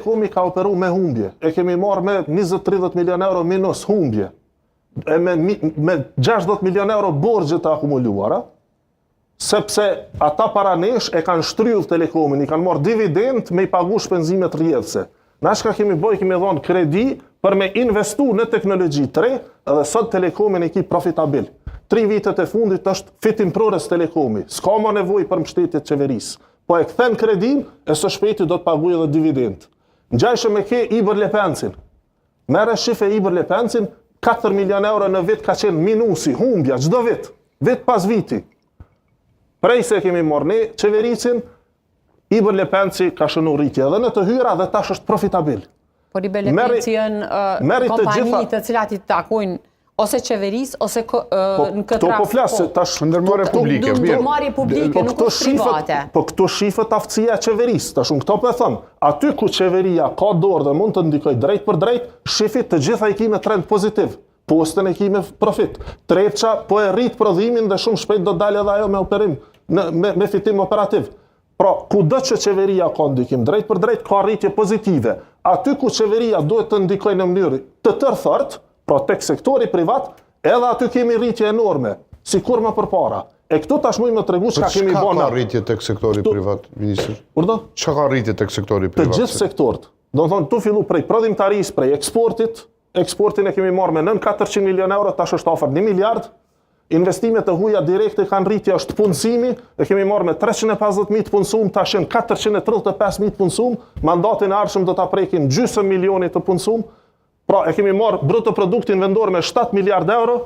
Telekomi ka operu me humbje. E kemi marrë me 20-30 milion euro minus humbje. E me 60 milion euro borgje të akumuluara, sepse ata para nesh e kanë shtrydh Telekomin, i kanë marrë dividend me i pagu shpenzimet rrjedhse. Na shka kemi kemi dhonë kredi për me investu në teknologji të re, edhe sot Telekomin e ki profitabil. 3 vitet e fundit është fitimprores Telekomi, s'ka më nevoj për mbështetjet qeverisë. Po e kthen kredin, e së shpejti do të paguaj edhe dividend. Ngjajshëm me ke Ibër Lepencin. Merre shife Ibër Lepencin, 4 milion euro në vit ka qenë minusi, humbja, çdo vit, vit pas viti. Prej se kemi marrë ne qevericin, Ibër Lepenci ka shënu rritje edhe në të hyra dhe tash është profitabil. Por Ibër Lepenci janë kompani të cilat i takojnë ose qeverisë, ose në këtë rast. Po flasë, tash ndërmarrje publike. Ndërmarrje publike, nuk është private. Po këto shifët aftësia e qeverisë, tash unë këto po e them. Aty ku qeveria ka dorë dhe mund të ndikoj drejt për drejt, shifit të gjitha i ki me trend pozitiv. Postën e ki me profit. Trepça po e rrit prodhimin dhe shumë shpejt do dalë edhe ajo me operim, me fitim operativ. Pra, kudo që qeveria ka ndikim drejt për drejt, ka rritje pozitive. Aty ku qeveria duhet të ndikoj në mënyrë të tërthërt, pra tek sektori privat, edhe aty kemi rritje enorme, si kur më përpara. E këtu tash mujmë të tregu çka kemi bënë. Çka ka rritje tek sektori privat, ministër? Urdhë? Çka ka rritje tek sektori privat? Të gjithë sektorët. Do të thonë, tu fillu prej prodhimtarisë, prej eksportit. Eksportin e kemi marrë me nën 400 milion euro, tash është afër 1 miliard. Investimet e huaja direkte kanë rritje, është punësimi, e kemi marrë me 350.000 të punësum, tash janë 435.000 të punësum, mandatin e ardhshëm do ta prekin gjysmë milioni të punësum. Pra, e kemi marrë bruto produktin vendor me 7 miliard euro,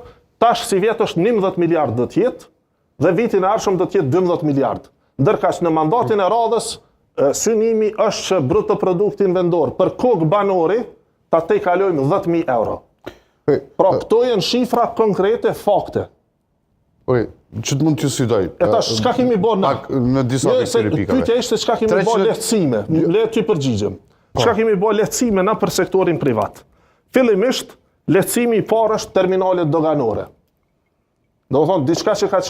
tash si vjet është 11 miliard do të jetë, dhe vitin e ardhshëm do të jetë 12 miliard. Ndërkaq në mandatin e radhës, synimi është që bruto produktin vendor për kokë banori ta tejkalojmë 10.000 euro. Pra, këto janë shifra konkrete, fakte. Që të mund t'ju sfidoj? E tash, çka kemi bërë në disa këtyre pikave? Pyetja ishte çka kemi bërë lehtësime. Le ty përgjigjem. Çka kemi bërë lehtësime në për sektorin privat? Fillimisht, lehtësimi i parë është terminalet doganore. Do të thonë, diçka që ka